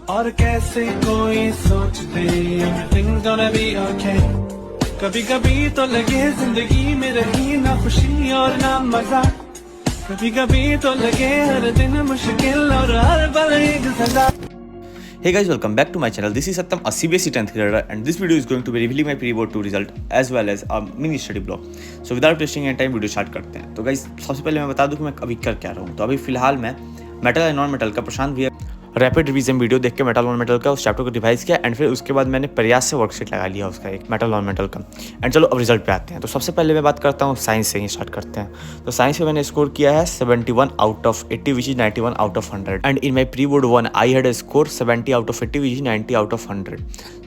और कैसे कोई सोच दे everything's gonna be okay। कभी कभी तो लगे जिंदगी में रही ना खुशी और ना मजा, कभी कभी तो लगे हर दिन मुश्किल और हर पल एक सजा। Hey guys, welcome back to my channel. This is Satyam, a CBSE 10th grader, and this video is going to be revealing my pre-board 2 result as well as a mini study blog. So without wasting any time, video start करते हैं। तो guys सबसे पहले मैं बता दूं कि मैं अभी कर क्या रहा हूँ। तो अभी फिलहाल मैं मेटल एंड नॉन मेटल का प्रशांत भैया रैपिड रिवीजन वीडियो देख के मेटल नॉन मेटल का उस चैप्टर को रिवाइज किया एंड फिर उसके बाद मैंने प्रयास से वर्कशीट लगा लिया उसका एक मेटल नॉन मेटल का। एंड चलो अब रिजल्ट पे आते हैं। तो सबसे पहले मैं बात करता हूँ साइंस से ही स्टार्ट करते हैं। तो साइंस में मैंने स्कोर किया है 71 out of 80 which is 91 out of 100 and in my pre board 1 I had score 70 out of 80 which is 90 out of 100।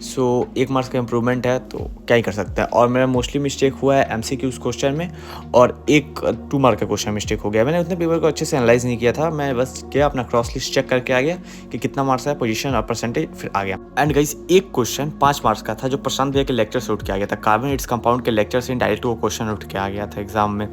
सो एक मार्क्स का इंप्रूवमेंट है तो क्या ही कर सकता है। और मेरा मोस्टली मिस्टेक हुआ है MCQs क्वेश्चन में और एक 2 मार्क का क्वेश्चन मिस्टेक हो गया। मैंने उतने पेपर को अच्छे से एनालाइज नहीं किया था, मैं बस क्या अपना क्रॉस लिस्ट चेक करके आ गया कि कितना मार्क्स है, पोजीशन और परसेंटेज, फिर आ गया। एंड गाइस एक क्वेश्चन 5 मार्क्स का था जो प्रशांत भैया के लेक्चर से उठ के आ गया था। कार्बन इट्स कंपाउंड के लेक्चर से डायरेक्ट वो क्वेश्चन उठ के आ गया था एग्जाम में।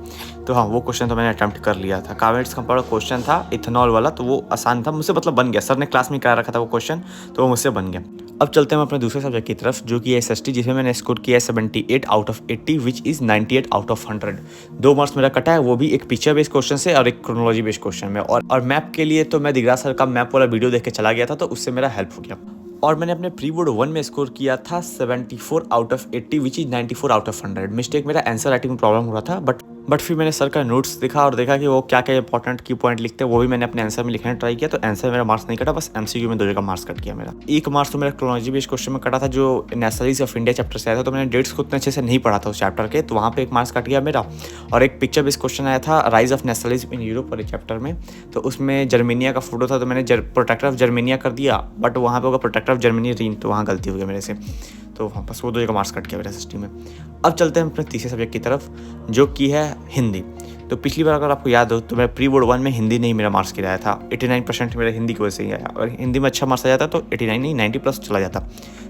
तो हाँ वो क्वेश्चन तो मैंने अटेम्प्ट कर लिया था। कार्बन इट्स कंपाउंड क्वेश्चन था इथेनॉल वाला, तो वो आसान था, मुझसे मतलब बन गया। सर ने क्लास में करा रखा था वो क्वेश्चन, तो वो मुझसे बन गया। अब चलते हैं अपने दूसरे सब्जेक्ट की तरफ जो कि है SST, जिसमें मैंने स्कोर किया है 78 out of 80 which is 98 out of 100। 2 marks मेरा कटा है, वो भी एक पिक्चर बेस्ड क्वेश्चन से और एक क्रोनोलॉजी बेस्ड क्वेश्चन में। और मैप के लिए तो मैं दिगराज सर का मैप वाला वीडियो देख के चला गया था, तो उससे मेरा हेल्प हो गया। और मैंने अपने प्री बोर्ड 1 में स्कोर किया था 74 out of 80 which is 94 out of 100। Mistake मेरा आंसर राइटिंग में प्रॉब्लम हो रहा था, बट फिर मैंने सर का नोट्स देखा और देखा कि वो क्या क्या इंपॉर्टेंट की पॉइंट लिखते हैं, वो भी मैंने अपने आंसर में लिखने ट्राई किया। तो आंसर मेरा मार्क्स नहीं कटा, बस MCQ में 2 जगह मार्क्स कट गया मेरा। एक मार्क्स तो मेरा क्रोनोलॉजी बेस्ड क्वेश्चन में कटा था जो नेशनलिटीज ऑफ इंडिया चैप्टर से आया था। तो मैंने डेट्स को उतने अच्छे से नहीं पढ़ा था उस चैप्टर के, तो वहाँ पे एक मार्क्स कट गया मेरा। और एक पिक्चर बेस्ड क्वेश्चन आया था rise of nationalism in Europe वाले चैप्टर में, तो उसमें जर्मेनिया का फोटो था, तो मैंने प्रोटेक्टर ऑफ जर्मेनिया कर दिया, बट वहाँ पे होगा प्रोटेक्टर ऑफ जर्मनी रीन, तो वहाँ गलती हो गई मेरे से। तो हाँ बस वो 2 जगह मार्क्स कट गया मेरा SST में। अब चलते हैं अपने तीसरे सब्जेक्ट की तरफ जो कि है हिंदी। तो पिछली बार अगर आपको याद हो तो मेरा प्री बोर्ड 1 में हिंदी नहीं मेरा मार्क्स गिराया था। 89% मेरा हिंदी की वजह से ही आया, और हिंदी में अच्छा मार्क्स आ जाता तो 89 नहीं 90+ चला जाता।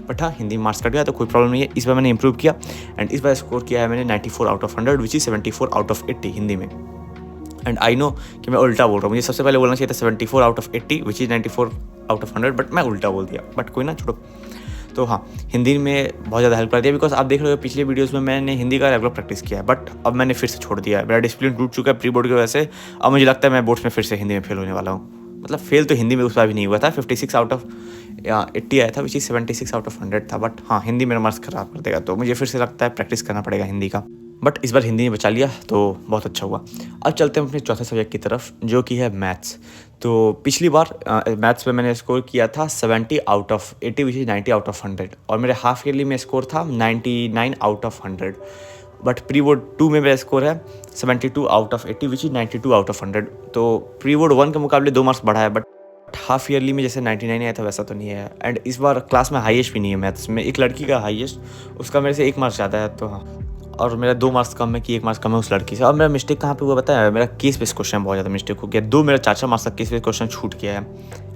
बट हाँ हिंदी मार्क्स कट गया तो कोई प्रॉब्लम नहीं है। इस बार मैंने इंप्रूव किया एंड इस बार स्कोर किया है मैंने 94 out of 100 which is 74 out of 80 Hindi में। एंड आई नो कि मैं उल्टा बोल रहा हूँ, मुझे सबसे पहले बोलना चाहिए था 74 out of 80 which is 94 out of 100, but मैं उल्टा बोल दिया, बट कोई ना छोड़ो। तो हाँ हिंदी में बहुत ज़्यादा हेल्प कर दिया, बिकॉज आप देख रहे हो पिछले वीडियोस में मैंने हिंदी का रेगुलर प्रैक्टिस किया है, बट अब मैंने फिर से छोड़ दिया है। मेरा डिसिप्लिन टूट चुका है प्री बोर्ड की वजह से। अब मुझे लगता है मैं बोर्ड्स में फिर से हिंदी में फेल होने वाला हूँ। मतलब फेल तो हिंदी में उस बार भी नहीं हुआ था, 56 आउट ऑफ 80 आया था विच इज 76 आउट ऑफ 100 था। बट हाँ हिंदी मेरा मार्क्स खराब कर देगा, तो मुझे फिर से लगता है प्रैक्टिस करना पड़ेगा हिंदी का। बट इस बार हिंदी में बचा लिया तो बहुत अच्छा हुआ। अब चलते हैं अपने चौथे सब्जेक्ट की तरफ जो कि है मैथ्स। तो पिछली बार मैथ्स में मैंने स्कोर किया था 70 out of 80 which is 90 out of 100, और मेरे हाफ ईयरली में स्कोर था 99 out of 100। But pre board 2 में मेरा स्कोर है 72 out of 80 which is 92 out of 100। तो प्री बोर्ड 1 के मुकाबले 2 मार्क्स बढ़ा है, बट हाफ ईयरली में जैसे 99 आया था वैसा तो नहीं है। एंड इस बार क्लास में हाईएस्ट भी नहीं है मैथ्स में, एक लड़की का हाईएस्ट, उसका मेरे से 1 मार्क्स ज़्यादा है। तो हाँ, और मेरा 2 मार्क्स कम है कि 1 मार्क्स कम है उस लड़की से। और मेरा मिस्टेक कहाँ पे हुआ बताया, मेरा केस बेस्ड क्वेश्चन बहुत ज़्यादा मिस्टेक हो गया। 2 मेरा 4 मार्क्स का केस बेस्ड क्वेश्चन छूट गया है,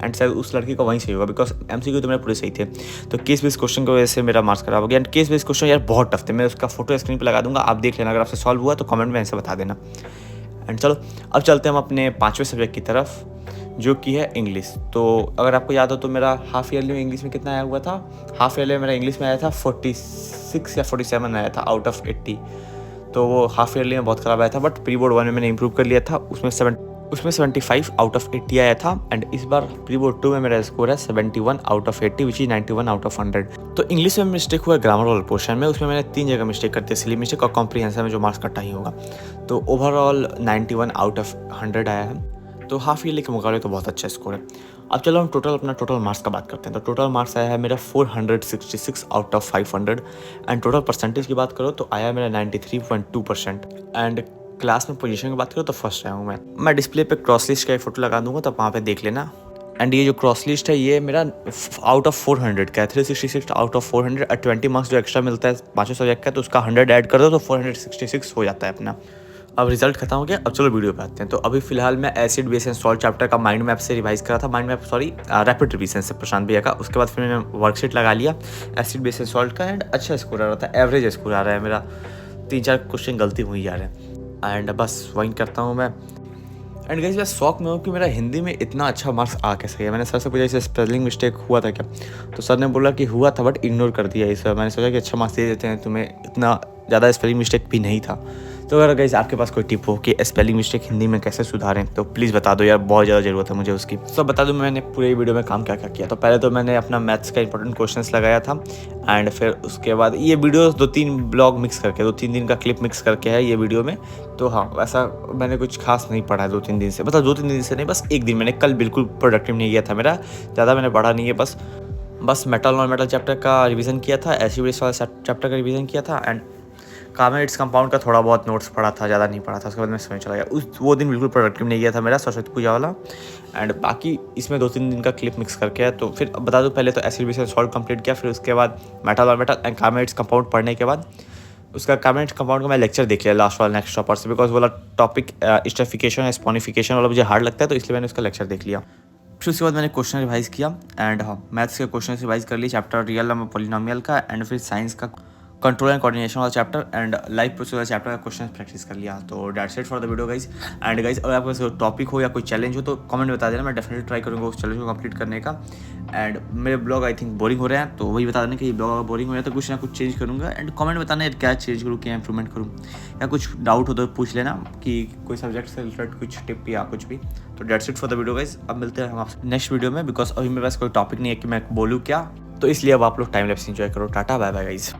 एंड शायद उस लड़की का वहीं से होगा, बिकॉज MCQ तो मेरे पूरे सही थे। तो केस बेस्ड क्वेश्चन की वजह से मेरा मार्क्स खराब हो गया। एंड केस बेस्ड क्वेश्चन यार बहुत टफ थे, मैं उसका फोटो स्क्रीन पर लगा दूंगा, आप देख लेना। अगर आपसे सॉल्व हुआ तो कमेंट में ऐसे बता देना। एंड चलो अब चलते हैं हम अपने 5वें सब्जेक्ट की तरफ जो कि है इंग्लिश। तो अगर आपको याद हो तो मेरा हाफ ईयरली में इंग्लिश में कितना आया हुआ था, हाफ ईयरली में मेरा इंग्लिश में आया था 46 या 47 आया था आउट ऑफ 80। तो वो हाफ ईयरली में बहुत ख़राब आया था, बट प्री बोर्ड 1 में मैंने इंप्रूव कर लिया था, उसमें 75 आउट ऑफ 80 आया था। एंड इस बार प्री बोर्ड 2 में मेरा स्कोर है 71 out of 80 which is 91 out of 100। तो इंग्लिश में मिस्टेक हुआ ग्रामर वाला पोर्शन में, उसमें मैंने 3 जगह मिस्टेक करती है, सिली मिस्टेक और कॉम्प्रीहेंशन में जो मार्क्स कटा ही होगा। तो ओवरऑल 91 आउट ऑफ 100 आया है, तो हाफ ईयरली के मुकाबले तो बहुत अच्छा स्कोर है। अब चलो हम अपना टोटल मार्क्स का बात करते हैं। तो टोटल मार्क्स आया है मेरा 466 out of 500। And total percentage की बात करो तो आया मेरा 93.2%। एंड क्लास में पोजीशन की बात करो तो फर्स्ट आया हूँ मैं डिस्प्ले पे क्रॉस लिस्ट का एक फोटो लगा दूंगा, तो वहाँ पे देख लेना। एंड ये जो क्रॉस लिस्ट है ये मेरा आउट ऑफ 400 का है, 366 आउट ऑफ 400। 20 मार्क्स जो एक्स्ट्रा मिलता है 5 सब्जेक्ट का, तो उसका 100 ऐड कर दो तो 466 हो जाता है अपना। अब रिजल्ट खत्म हो गया, अब चलो वीडियो पे आते हैं। तो अभी फिलहाल मैं acid base and salt chapter का माइंड मैप से रिवाइज करा था, रैपिड रिवीजन से प्रशांत भैया का। उसके बाद फिर मैंने वर्कशीट लगा लिया एसिड बेस एंड सॉल्ट का, एंड अच्छा स्कोर आ रहा था, एवरेज स्कोर आ रहा है मेरा, 3-4 क्वेश्चन गलती हुई जा रहे हैं। एंड बस वही करता हूँ मैं। एंड गाइस मैं शौक में हूँ कि मेरा हिंदी में इतना अच्छा मार्क्स आ कैसे गया। मैंने सर से पूछा इसे स्पेलिंग मिस्टेक हुआ था क्या, तो सर ने बोला कि हुआ था बट इग्नोर कर दिया इस बार। मैंने सोचा कि अच्छा मार्क्स दे देते हैं, तुम्हें इतना ज़्यादा स्पेलिंग मिस्टेक भी नहीं था। तो अगर गाइस आपके पास कोई टिप हो कि स्पेलिंग मिस्टेक हिंदी में कैसे सुधारें तो प्लीज़ बता दो यार, बहुत ज़्यादा ज़रूरत है मुझे उसकी। तो बता दूँ मैंने पूरे वीडियो में काम क्या क्या किया। तो पहले तो मैंने अपना मैथ्स का इंपॉर्टेंट क्वेश्चंस लगाया था, एंड फिर उसके बाद ये वीडियो 2-3 ब्लॉग मिक्स करके 2-3 दिन का क्लिप मिक्स करके है ये वीडियो में। तो हाँ, वैसा मैंने कुछ खास नहीं पढ़ा है 2-3 दिन से, मतलब 2-3 दिन से नहीं, बस एक दिन मैंने कल बिल्कुल प्रोडक्टिव नहीं किया था मेरा, ज़्यादा मैंने पढ़ा नहीं है। बस मेटल नॉन मेटल चैप्टर का रिवीजन किया था, एसिड बेस वाला चैप्टर का रिवीजन किया था, एंड कार्बोनेट्स कंपाउंड का थोड़ा बहुत नोट्स पढ़ा था, ज़्यादा नहीं पढ़ा था। उसके बाद मैं समझ चला गया। वो दिन बिल्कुल प्रोडक्टिव नहीं गया था मेरा, सरस्वती पूजा वाला। एंड बाकी इसमें 2-3 दिन का क्लिप मिक्स करके है। तो फिर बता दूँ, पहले तो एसिड बेस सॉल्ट कंप्लीट किया, फिर उसके बाद मेटल और मेटल एंड कार्बोनेट्स कंपाउंड पढ़ने के बाद उसका कार्बोनेट्स कंपाउंड का मैं लेक्चर देख लिया लास्ट वाला नेक्स्ट टॉपर से, बिकॉज वाला टॉपिक स्टैफिकेशन है, स्पॉनिफिकेशन वाला मुझे हार्ड लगता है, तो इसलिए मैंने उसका लेक्चर देख लिया। फिर उसके बाद मैंने क्वेश्चन रिवाइज किया, एंड हाँ मैथ्स के क्वेश्चन रिवाइज कर लिए, चैप्टर रियल नंबर पॉलिनोमियल का, एंड फिर साइंस का कंट्रोल एंड कोऑर्डिनेशन वाला चैप्टर एंड लाइफ प्रोसेस वाला चैप्टर का क्वेश्चन प्रैक्टिस कर लिया। तो that's it for the video guys. And guys अगर आपका टॉपिक हो या कोई चैलेंज हो तो कमेंट में बता देना, मैं डेफिनेटली ट्राई करूँगा उस चैलेंज को कंप्लीट करने का। एंड मेरे ब्लॉग आई थिंक बोरिंग हो रहे हैं, तो वही बता देना कि ये ब्लॉग अगर बोरिंग हो रहा है तो कुछ ना कुछ चेंज करूँगा। एंड कमेंट बताना क्या चेंज करूँ, क्या इंप्रूवमेंट करूँ, या कुछ डाउट हो तो पूछ लेना कि कोई सब्जेक्ट से रिलेटेड कुछ टिप या कुछ भी। तो that's it for the video guys. अब मिलते हैं हम आपसे नेक्स्ट वीडियो में, बिकॉज अभी मेरे पास कोई टॉपिक नहीं है कि मैं बोलूँ क्या, तो इसलिए अब आप लोग टाइम लैप्स एंजॉय करो। Tata bye bye guys.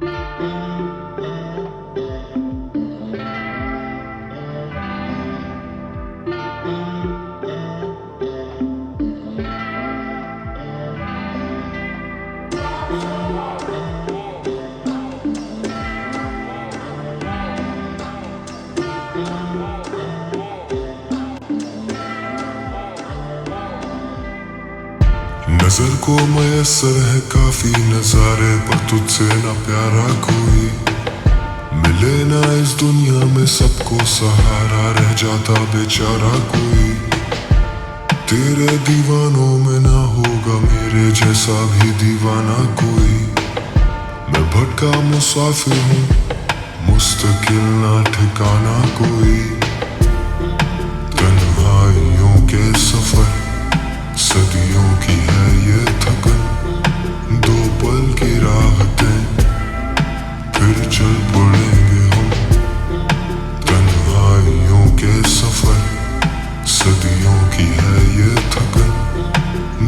नजर को मयसर है काफी नजारे, पर तुझसे ना प्यारा कोई मिले ना इस दुनिया में, सबको सहारा रह जाता बेचारा कोई। तेरे दीवानों में ना होगा मेरे जैसा भी दीवाना कोई। मैं भटका मुसाफिर हूँ, मुस्तकिल ना ठिकाना कोई। तन्हाइयों के सफर सदियों की है ये थकन, 2 पल की राहतें फिर चल पड़ेंगे हम। तन्हाइयों के सफर सदियों की है ये थकन,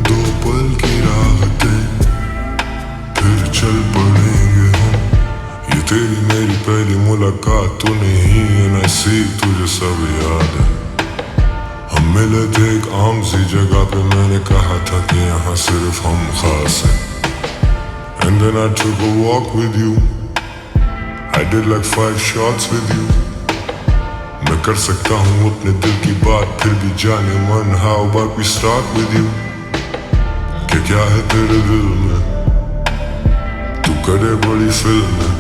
2 पल की राहतें फिर चल पड़ेंगे हम। ये तेरी मेरी पहली मुलाकात तो नहीं है, ना सी तुझे सब याद है। हम मिले थे एक आम सी जगह पे, मैंने कहा था कि यहाँ सिर्फ हम खास हैं। And then I took a walk with you, I did like 5 shots with you। मैं कर सकता हूँ अपने दिल की बात, फिर भी जाने मन, how about we start with you। क्या है तेरे दिल में, तू करे बड़ी फिल्म है।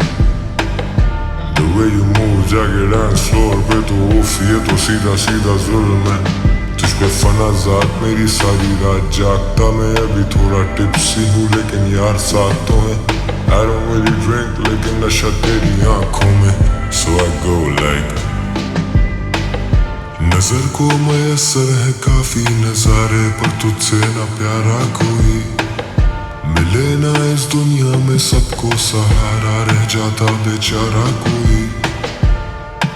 The way you move जाके डांस फ्लोर पे तो उफ, ये तो सीधा सीधा जुल्म है। तुझ पे फनाजात मेरी सारी रात जागता, मैं अभी थोड़ा टिप्सी हूँ लेकिन यार साथ तो है। I don't really drink लेकिन नशा तेरी आँखों में, so I go like। नजर को मयसर है काफी नजारे, पर तुझसे ना प्यारा कोई मिले ना इस दुनिया में, सबको सहारा रह जाता बेचारा कोई।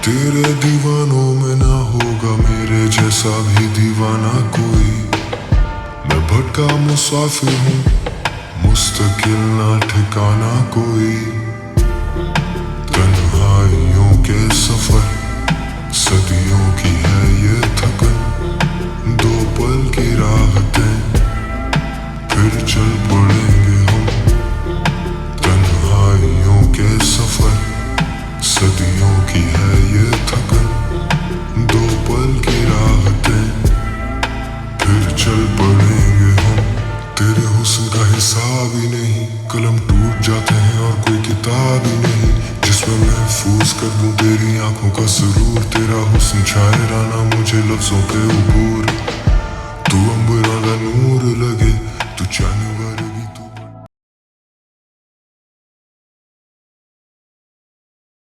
तेरे दीवानों में ना होगा मेरे जैसा भी दीवाना कोई। मैं भटका मुसाफिर हूँ, मुस्तकिल ना ठिकाना कोई। तन्हाइयों के सफर सदियों की है ये थकन, 2 पल की राहतें फिर चल पड़ेंगे हम। तन्हाइयों के सफर सदियों की है ये थकन, 2 पल की राहतें फिर चल पड़ेंगे हम। तेरे हुस्न का हिसाब ही नहीं, कलम टूट जाते हैं और कोई किताब ही नहीं जिसमें महफूज कर दूं तेरी आंखों का सुरूर। तेरा हुस्न शायराना मुझे लफ्जों पे उबूर, तू अंबराना नूर लगे, तू जानवर